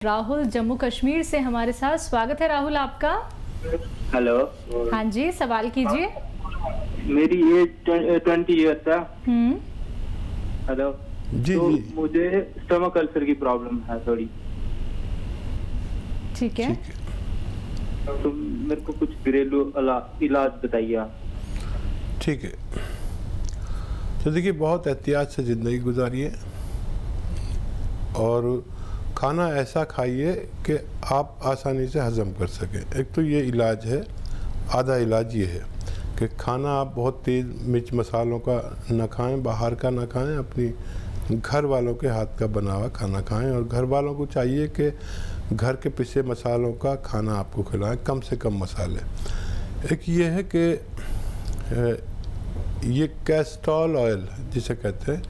राहुल जम्मू कश्मीर से हमारे साथ। स्वागत है राहुल आपका। हेलो। हाँ जी, सवाल कीजिए। मेरी एज 20 ईयर्स है। हेलो जी तो जी मुझे स्टमक अल्सर की प्रॉब्लम है थोड़ी। ठीक है, तो मेरे को कुछ घरेलू इलाज बताइए आप। ठीक है। तो देखिए, बहुत एहतियात से ज़िंदगी गुजारिए और खाना ऐसा खाइए कि आप आसानी से हज़म कर सकें। एक तो ये इलाज है, आधा इलाज ये है कि खाना आप बहुत तेज़ मिर्च मसालों का ना खाएं, बाहर का ना खाएं, अपनी घर वालों के हाथ का बना हुआ खाना खाएं। और घर वालों को चाहिए कि घर के पिसे मसालों का खाना आपको खिलाएं, कम से कम मसाले। एक ये है कि ये कैस्टोल ऑयल जिसे कहते हैं,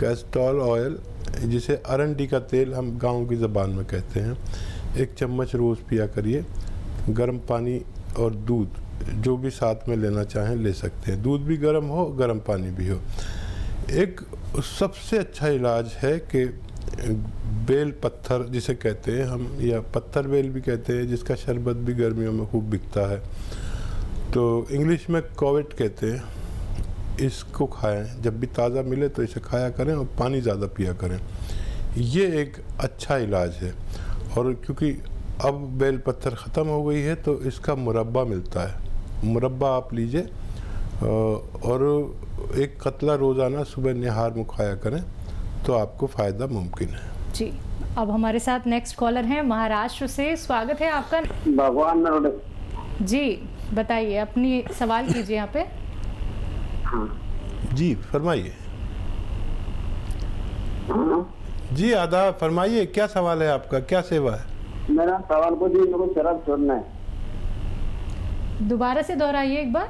कैस्टोल ऑयल जिसे अरंडी का तेल हम गांव की ज़बान में कहते हैं, 1 चम्मच रोज़ पिया करिए। गर्म पानी और दूध जो भी साथ में लेना चाहें ले सकते हैं, दूध भी गर्म हो, गर्म पानी भी हो। एक सबसे अच्छा इलाज है कि बेल पत्थर जिसे कहते हैं हम, या पत्थर बेल भी कहते हैं, जिसका शरबत भी गर्मियों में खूब बिकता है, तो इंग्लिश में कोवेट कहते हैं। इसको खाएं, जब भी ताज़ा मिले तो इसे खाया करें और पानी ज़्यादा पिया करें। ये एक अच्छा इलाज है। और क्योंकि अब बेल पत्थर ख़त्म हो गई है तो इसका मुरब्बा मिलता है, मुरब्बा आप लीजिए और 1 कतला रोज़ाना सुबह निहार में खाया करें तो आपको फ़ायदा मुमकिन है। जी। अब हमारे साथ नेक्स्ट कॉलर हैं महाराष्ट्र से। स्वागत है आपका। भगवान जी, बताइए, अपनी सवाल कीजिए यहाँ पे। जी फरमाइए। जी आदाब, फरमाइए, क्या सवाल है आपका, क्या सेवा है? मेरा सवाल को जी, मेरे को शराब छोड़ना है। दोबारा से दोहराइए एक बार।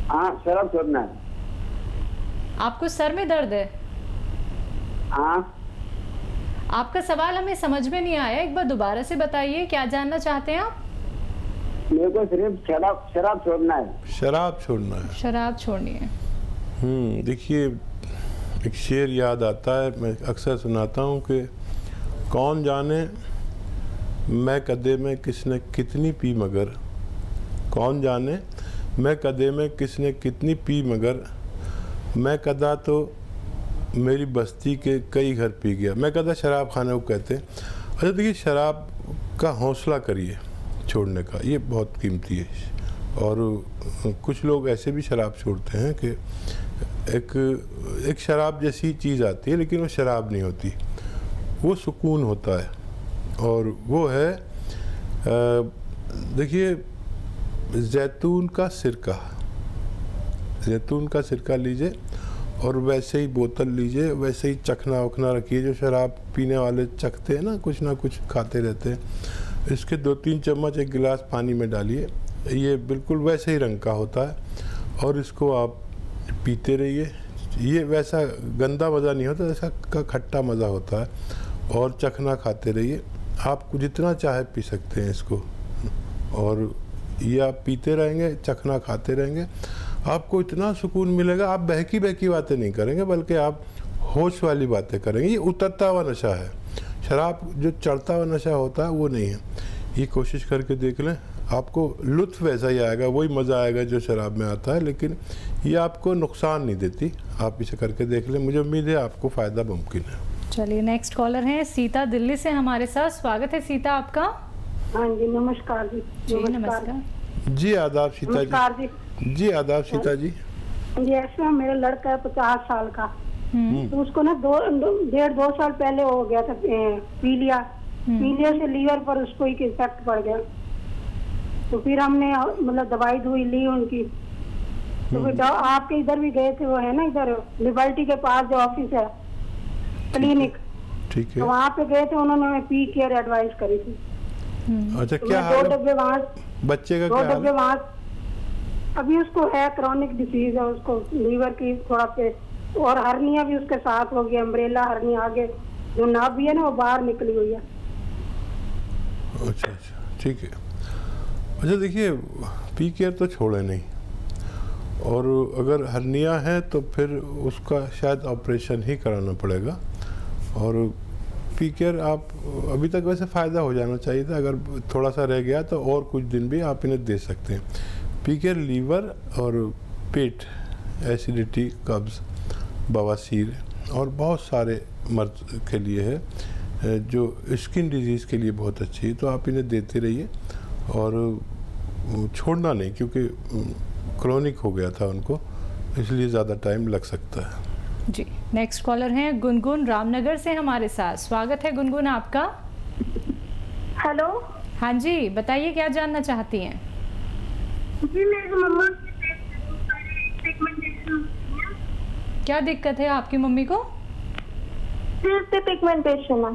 हाँ, शराब छोड़ना है। आपको सर में दर्द है? हाँ। आपका सवाल हमें समझ में नहीं आया, एक बार दोबारा से बताइए, क्या जानना चाहते हैं आप? मेरे को सिर्फ शराब छोड़ना है। शराब छोड़ना है। शराब छोड़नी है। देखिए, एक शेर याद आता है, मैं अक्सर सुनाता हूँ कि कौन जाने मैं कदे में किसने कितनी पी मगर, कौन जाने मैं कदे में किसने कितनी पी मगर, मैं कदा तो मेरी बस्ती के कई घर पी गया। मैं कदा शराब खाने को कहते हैं। अच्छा देखिए, शराब का हौसला करिए छोड़ने का, ये बहुत कीमती है। और कुछ लोग ऐसे भी शराब छोड़ते हैं कि एक शराब जैसी चीज़ आती है लेकिन वो शराब नहीं होती, वो सुकून होता है। और वो है, देखिए, जैतून का सिरका, जैतून का सिरका लीजिए और वैसे ही बोतल लीजिए, वैसे ही चखना वखना रखिए, जो शराब पीने वाले चखते हैं ना कुछ खाते रहते हैं। इसके 2-3 चम्मच 1 गिलास पानी में डालिए, ये बिल्कुल वैसे ही रंग का होता है और इसको आप पीते रहिए। ये वैसा गंदा मज़ा नहीं होता, ऐसा का खट्टा मज़ा होता है। और चखना खाते रहिए, आपको जितना चाहे पी सकते हैं इसको। और ये आप पीते रहेंगे, चखना खाते रहेंगे, आपको इतना सुकून मिलेगा। आप बहकी बहकी बातें नहीं करेंगे बल्कि आप होश वाली बातें करेंगे। ये उतरता हुआ नशा है, शराब जो चढ़ता हुआ नशा होता है वो नहीं है। ये कोशिश करके देख लें, आपको लुत्फ़ वैसा ही आएगा, वही मज़ा आएगा जो शराब में आता है, लेकिन ये आपको नुकसान नहीं देती। आप इसे करके देख लें, मुझे उम्मीद है आपको फ़ायदा मुमकिन है। चलिए, नेक्स्ट कॉलर हैं सीता दिल्ली से हमारे साथ। स्वागत है सीता आपका। हाँ जी, नमस्कार जी। जी नमस्कार। जी आदाब सीता नमस्कार जी। जी आदाब सीता जी। जी, ऐसा मेरा लड़का है 50 साल का, तो उसको ना 1.5-2 साल पहले हो गया था पीलिया। पीलिया से लीवर पर उसको एक इफेक्ट पड़ गया। तो फिर हमने मतलब दवाई दुई ली उनकी। तो फिर आपके इधर भी गए थे, वो है ना इधर लिबर्टी के पास जो ऑफिस है, क्लिनिक, ठीक है। तो वहाँ पे गए थे, उन्होंने हमें पी केयर एडवाइस करी थी। अच्छा, तो क्या मैं हाल 2 डब्बे वहाँ, बच्चे का, 2 क्या हाल डब्बे वहाँ। अभी उसको है क्रॉनिक डिसीज है, उसको लीवर की थोड़ा पे, और हर्निया भी उसके साथ हो गया, अम्ब्रेला हर्निया, आगे जो नाभ भी है ना वो बाहर निकली हुई है। अच्छा, ठीक है। अच्छा देखिए, पी केयर तो छोड़े नहीं, और अगर हर्निया है तो फिर उसका शायद ऑपरेशन ही कराना पड़ेगा। और पीकर आप अभी तक वैसे फ़ायदा हो जाना चाहिए था, अगर थोड़ा सा रह गया तो और कुछ दिन भी आप इन्हें दे सकते हैं। पीकर लीवर और पेट, एसिडिटी, कब्ज़, बवासीर और बहुत सारे मर्ज के लिए है, जो स्किन डिजीज़ के लिए बहुत अच्छी है। तो आप इन्हें देते रहिए और छोड़ना नहीं, क्योंकि क्रोनिक हो गया था उनको, इसलिए ज़्यादा टाइम लग सकता है। जी, नेक्स्ट कॉलर हैं गुनगुन रामनगर से हमारे साथ। स्वागत है गुनगुन आपका। हेलो हाँ जी, बताइए क्या जानना चाहती हैं? जी, मेरी मम्मा की पिगमेंटेशन क्या दिक्कत है आपकी मम्मी को? सिर पे पिगमेंटेशन है।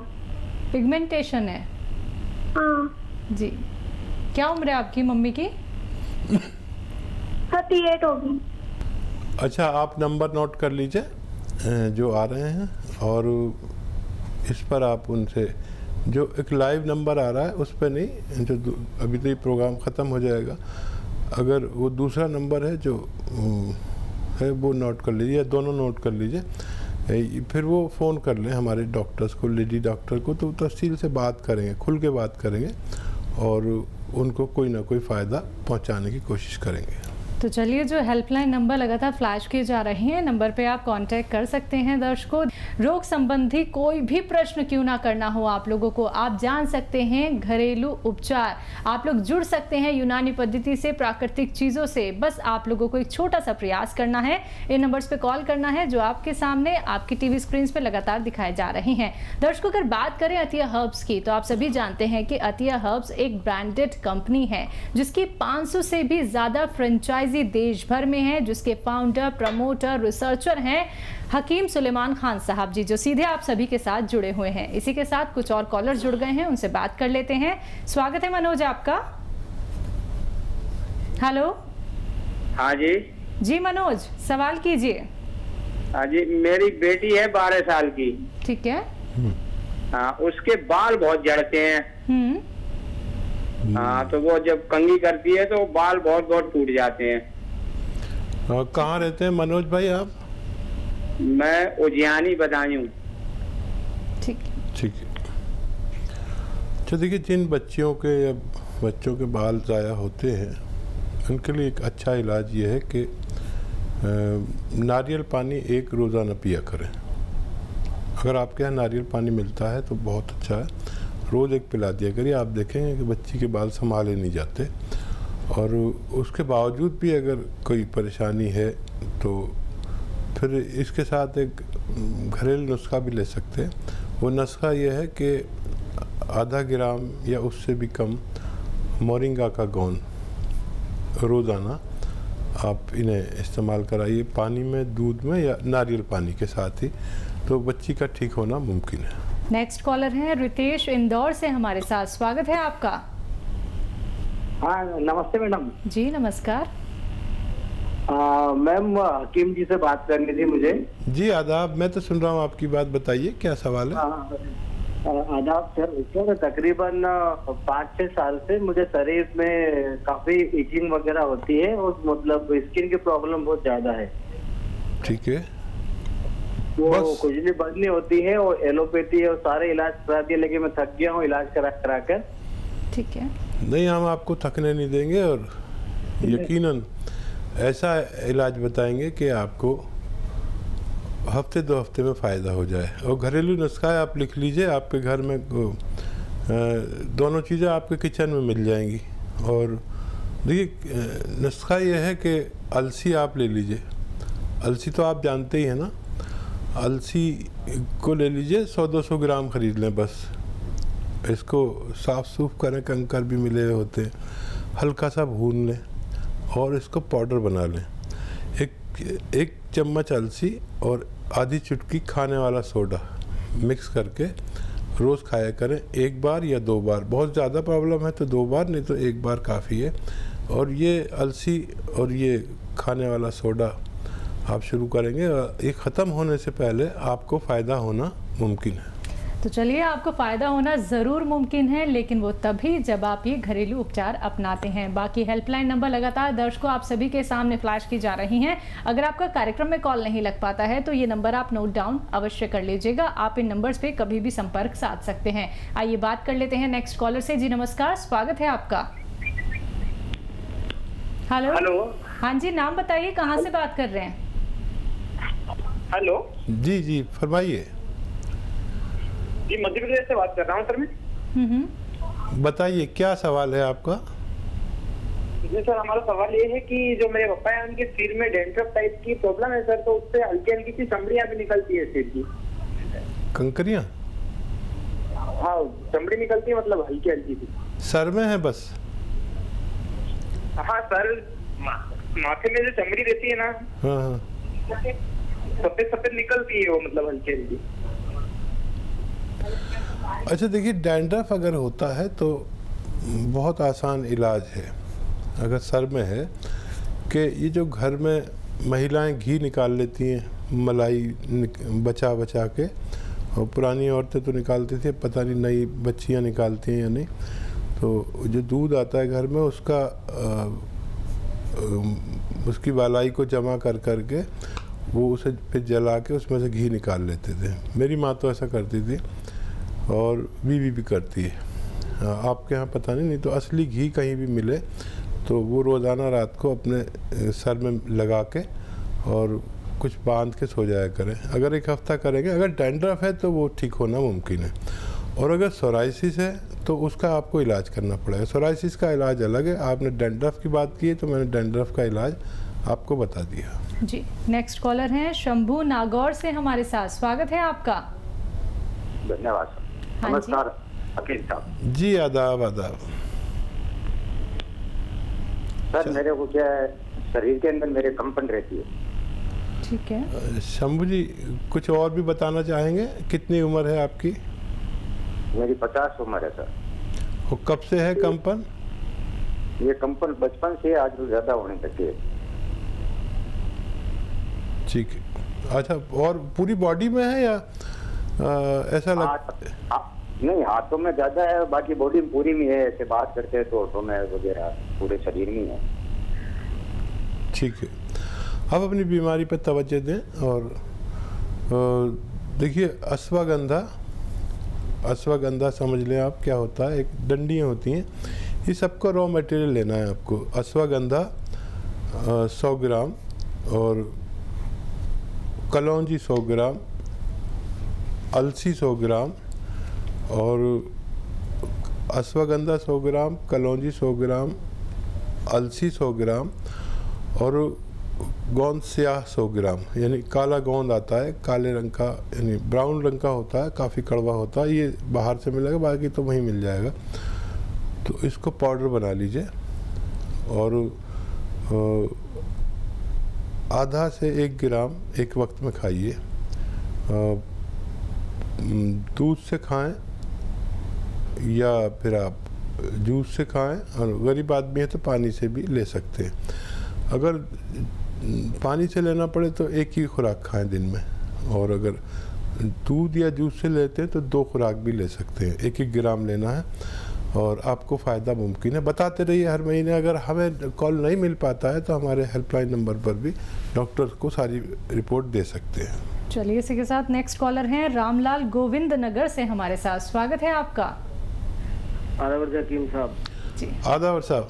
पिगमेंटेशन है? हाँ जी। क्या उम्र है आपकी मम्मी की? 38 होगी। अच्छा, आप नंबर नोट कर लीजिए जो आ रहे हैं, और इस पर आप उनसे, जो एक लाइव नंबर आ रहा है उस पर नहीं, जो अभी तो ये प्रोग्राम ख़त्म हो जाएगा, अगर वो दूसरा नंबर है जो है वो नोट कर लीजिए, या दोनों नोट कर लीजिए, फिर वो फ़ोन कर लें हमारे डॉक्टर्स को, लेडी डॉक्टर को, तो तफसील से बात करेंगे, खुल के बात करेंगे और उनको कोई ना कोई फ़ायदा पहुंचाने की कोशिश करेंगे। तो चलिए, जो हेल्पलाइन नंबर लगातार फ्लैश किए जा रहे हैं, नंबर पे आप कांटेक्ट कर सकते हैं। दर्शकों, रोग संबंधी कोई भी प्रश्न क्यों ना करना हो आप लोगों को, आप जान सकते हैं घरेलू उपचार, आप लोग जुड़ सकते हैं यूनानी पद्धति से, प्राकृतिक चीज़ों से। बस आप लोगों को एक छोटा सा प्रयास करना है, इन नंबर्स पे कॉल करना है जो आपके सामने आपकी टीवी स्क्रीन पे लगातार दिखाए जा रहे हैं। दर्शकों, अगर बात करें अतिया हर्ब्स की, तो आप सभी जानते हैं कि अतिया हर्ब्स एक ब्रांडेड कंपनी है जिसकी 500 से भी ज़्यादा फ्रेंचाइजी देश भर में है, जिसके फाउंडर, प्रमोटर, रिसर्चर हैं हकीम सुलेमान खान साहब जी, जो सीधे आप सभी के साथ जुड़े हुए हैं। इसी के साथ कुछ और कॉलर जुड़ गए हैं, उनसे बात कर लेते हैं। स्वागत है मनोज आपका। हेलो। हाँ जी। जी मनोज, सवाल कीजिए। हाँ जी, मेरी बेटी है 12 साल की। ठीक है। हाँ, उसके बाल बहुत झड़ते हैं। हाँ, तो वो जब कंघी करती है तो बाल बहुत बहुत टूट जाते हैं। कहाँ रहते हैं मनोज भाई आप? मैं उजियानी बदायूं। ठीक ठीक है। तो देखिए, जिन बच्चियों के या बच्चों के बाल ज़ाया होते हैं, उनके लिए एक अच्छा इलाज ये है कि नारियल पानी एक रोज़ाना पिया करें। अगर आपके यहाँ नारियल पानी मिलता है तो बहुत अच्छा है, रोज़ एक पिला दिया करिए। आप देखेंगे कि बच्ची के बाल संभाले नहीं जाते, और उसके बावजूद भी अगर कोई परेशानी है तो फिर इसके साथ एक घरेलू नुस्खा भी ले सकते हैं। वो नुस्खा ये है कि आधा ग्राम या उससे भी कम मोरिंगा का गोंद रोज़ाना आप इन्हें इस्तेमाल कराइए, पानी में, दूध में या नारियल पानी के साथ ही, तो बच्ची का ठीक होना मुमकिन है। नेक्स्ट कॉलर हैं रितेश इंदौर से हमारे साथ। स्वागत है आपका। हाँ, नमस्ते मैडम। जी नमस्कार। मैम, हकीम जी से बात करनी थी मुझे। जी आदाब, मैं तो सुन रहा हूँ आपकी बात, बताइए क्या सवाल है। आदाब सर, तकरीबन 5-6 साल से मुझे शरीर में काफी इचिंग वगैरह होती है, और मतलब स्किन की प्रॉब्लम बहुत ज्यादा है। ठीक है। वो खुजली बंद नहीं होती है, और एलोपैथी और सारे इलाज करा दिए, लेकिन मैं थक गया हूँ इलाज करा कर। ठीक है। नहीं, हम आपको थकने नहीं देंगे, और यकीनन ऐसा इलाज बताएंगे कि आपको हफ्ते 2 हफ्ते में फ़ायदा हो जाए। और घरेलू नुस्खा है, आप लिख लीजिए, आपके घर में दोनों चीज़ें आपके किचन में मिल जाएंगी। और देखिए, नुस्खा ये है कि अलसी आप ले लीजिए। अलसी तो आप जानते ही हैं ना, अलसी को ले लीजिए, 100-200 ग्राम ख़रीद लें बस। इसको साफ़ सूफ करें, कंकर भी मिले हुए होते हैं, हल्का सा भून लें और इसको पाउडर बना लें। एक चम्मच अलसी और आधी चुटकी खाने वाला सोडा मिक्स करके रोज़ खाया करें, 1 बार या 2 बार। बहुत ज़्यादा प्रॉब्लम है तो 2 बार, नहीं तो 1 बार काफ़ी है। और ये अलसी और ये खाने वाला सोडा आप शुरू करेंगे, ये ख़त्म होने से पहले आपको फ़ायदा होना मुमकिन है। तो चलिए, आपको फ़ायदा होना ज़रूर मुमकिन है, लेकिन वो तभी जब आप ये घरेलू उपचार अपनाते हैं। बाकी हेल्पलाइन नंबर लगातार दर्शकों आप सभी के सामने फ्लैश की जा रही हैं। अगर आपका कार्यक्रम में कॉल नहीं लग पाता है तो ये नंबर आप नोट डाउन अवश्य कर लीजिएगा। आप इन नंबर्स पे कभी भी संपर्क साध सकते हैं। आइए बात कर लेते हैं नेक्स्ट कॉलर से। जी नमस्कार, स्वागत है आपका। हेलो। हेलो। हाँ जी, नाम बताइए, कहाँ से बात कर रहे हैं? हेलो जी जी, फरमाइए। जी, मध्य प्रदेश से बात कर रहा हूँ सर मैं। बताइए क्या सवाल है आपका? जी सर, हमारा सवाल ये है कि जो मेरे पापा हैं उनके सिर में डेंड्रफ टाइप की प्रॉब्लम है सर, तो उससे हल्की हल्की सी चमड़ियाँ भी निकलती है सिर की। कंकरियाँ? हाँ, चमड़ी निकलती है, मतलब हल्की हल्की सी। सर में है बस? हाँ सर, माथे में जो चमड़ी रहती है ना, हाँ हाँ, सफेद सफेद निकलती है वो, मतलब हल्की हल्की। अच्छा देखिए, डैंड्रफ अगर होता है तो बहुत आसान इलाज है। अगर सर में है कि ये जो घर में महिलाएं घी निकाल लेती हैं मलाई बचा बचा के, और पुरानी औरतें तो निकालती थी, पता नहीं नई बच्चियां निकालती हैं या नहीं, तो जो दूध आता है घर में उसका उसकी वालाई को जमा कर कर के वो उसे फिर जला के उसमें से घी निकाल लेते थे। मेरी माँ तो ऐसा करती थी और बीवी भी करती है। आपके यहाँ पता नहीं तो असली घी कहीं भी मिले तो वो रोज़ाना रात को अपने सर में लगा के और कुछ बांध के सो जाया करें। अगर एक हफ्ता करेंगे, अगर डैंड्रफ है तो वो ठीक होना मुमकिन है, और अगर सोराइसिस है तो उसका आपको इलाज करना पड़ेगा। सोराइसिस का इलाज अलग है। आपने डैंड्रफ की बात की है तो मैंने डैंड्रफ का इलाज आपको बता दिया। जी, नेक्स्ट कॉलर हैं शंभू नागौर से हमारे साथ। स्वागत है आपका। धन्यवाद सर। नमस्कार अकील साहब। जी आदाब आदाब। सर मेरे को क्या है, शरीर के अंदर मेरे कंपन रहती है। ठीक है शंभू जी, कुछ और भी बताना चाहेंगे? कितनी उम्र है आपकी? मेरी 50 उम्र है सर। और कब से है कंपन? ये कंपन बचपन से आज भी ज्यादा होने लगी है। ठीक है। अच्छा, और पूरी बॉडी में है या ऐसा नहीं, हाथों में ज्यादा है, बाकी बॉडी में पूरी में है। ऐसे बात करते हैं तो होठों में वगैरह पूरे शरीर में है। ठीक है, आप अपनी बीमारी पर तवज्जो दें। और देखिए, अश्वगंधा समझ लें आप क्या होता है। एक डंडियाँ होती हैं, ये सबका रॉ मटेरियल लेना है आपको। अश्वगंधा 100 ग्राम, और कलौंजी 100 ग्राम, अलसी 100 ग्राम, और अश्वगंधा 100 ग्राम, कलौंजी 100 ग्राम, अलसी 100 ग्राम, और गोंद स्याह 100 ग्राम। यानी काला गोंद आता है, काले रंग का, यानी ब्राउन रंग का होता है, काफ़ी कड़वा होता है। ये बाहर से मिलेगा, बाकी तो वहीं मिल जाएगा। तो इसको पाउडर बना लीजिए और आधा से 1 ग्राम एक वक्त में खाइए। दूध से खाएं या फिर आप जूस से खाएं, और गरीब आदमी है तो पानी से भी ले सकते हैं। अगर पानी से लेना पड़े तो एक ही खुराक खाएं दिन में, और अगर दूध या जूस से लेते हैं तो 2 खुराक भी ले सकते हैं। 1-1 ग्राम लेना है और आपको फ़ायदा मुमकिन है। बताते रहिए हर महीने। अगर हमें कॉल नहीं मिल पाता है तो हमारे हेल्पलाइन नंबर पर भी डॉक्टर को सारी रिपोर्ट दे सकते हैं। चलिए, इसी के साथ नेक्स्ट कॉलर हैं रामलाल गोविंद नगर से हमारे साथ। स्वागत है आपका। आदाब हकीम साहब। जी आदाब साहब।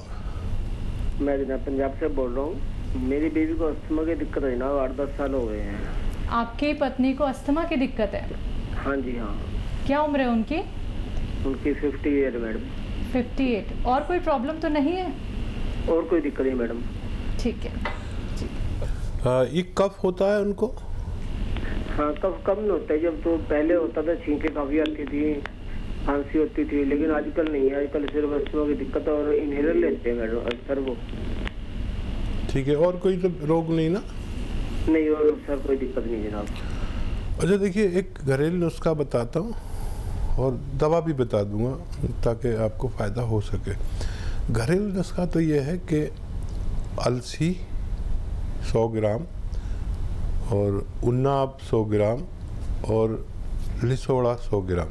मैं जनाब पंजाब से बोल रहा हूँ। मेरी बेबी को अस्थमा की दिक्कत है ना, 8-10 साल हो गए हैं। आपकी पत्नी को अस्थमा की दिक्कत है? हाँ जी हाँ। क्या उम्र है उनकी? उनकी 58 मैडम। 58। और कोई प्रॉब्लम तो नहीं है? और कोई दिक्कत नहीं मैडम। ठीक है। ये कफ होता है उनको? हाँ, कफ कम नहीं होता है। जब तो पहले होता था, छींकें काफ़ी आती थी, खांसी होती थी, लेकिन आजकल नहीं है। आजकल सिर्फ अस्थमा की दिक्कत है और इनहेलर लेते हैं मैडम सर वो। ठीक है, और कोई तो रोग नहीं ना? नहीं, और सर कोई दिक्कत नहीं जनाब। अच्छा देखिए, एक घरेलू नुस्खा बताता हूँ और दवा भी बता दूंगा ताकि आपको फ़ायदा हो सके। घरेलू नुस्खा तो ये है कि अलसी 100 ग्राम और उन्नाब 100 ग्राम और लिसोड़ा 100 ग्राम,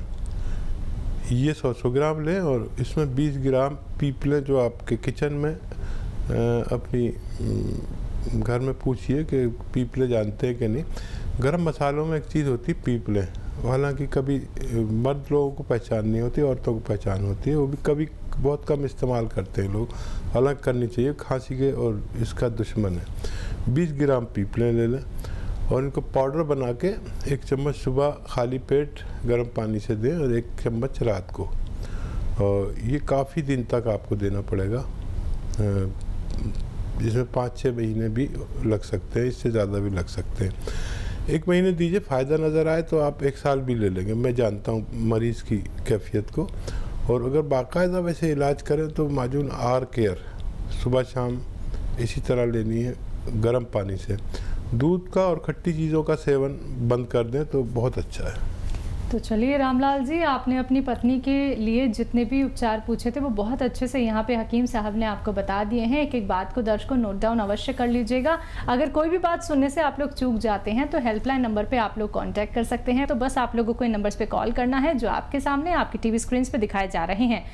ये 100 ग्राम लें और इसमें 20 ग्राम पीपलें जो आपके किचन में अपनी घर में पूछिए कि पीपले जानते हैं कि नहीं। गरम मसालों में एक चीज़ होती है पीपलें, हालांकि कभी मर्द लोगों को पहचान नहीं होती, औरतों को पहचान होती है, वो भी कभी बहुत कम इस्तेमाल करते हैं लोग, हालांकि करनी चाहिए, खांसी के और इसका दुश्मन है। 20 ग्राम पीपलें ले लें और इनको पाउडर बना के 1 चम्मच सुबह खाली पेट गर्म पानी से दें और 1 चम्मच रात को, और ये काफ़ी दिन तक आपको देना पड़ेगा, जिसमें 5-6 महीने भी लग सकते हैं, इससे ज़्यादा भी लग सकते हैं। 1 महीने दीजिए, फ़ायदा नज़र आए तो आप 1 साल भी ले लेंगे। मैं जानता हूँ मरीज़ की कैफियत को, और अगर बाकायदा वैसे इलाज करें तो माजून आर केयर सुबह शाम इसी तरह लेनी है गर्म पानी से। दूध का और खट्टी चीज़ों का सेवन बंद कर दें तो बहुत अच्छा है। तो चलिए रामलाल जी, आपने अपनी पत्नी के लिए जितने भी उपचार पूछे थे वो बहुत अच्छे से यहाँ पे हकीम साहब ने आपको बता दिए हैं। एक एक बात को दर्शकों नोट डाउन अवश्य कर लीजिएगा। अगर कोई भी बात सुनने से आप लोग चूक जाते हैं तो हेल्पलाइन नंबर पे आप लोग कांटेक्ट कर सकते हैं। तो बस आप लोगों को इन नंबर्स पे कॉल करना है जो आपके सामने आपकी टीवी स्क्रीन पे दिखाए जा रहे हैं।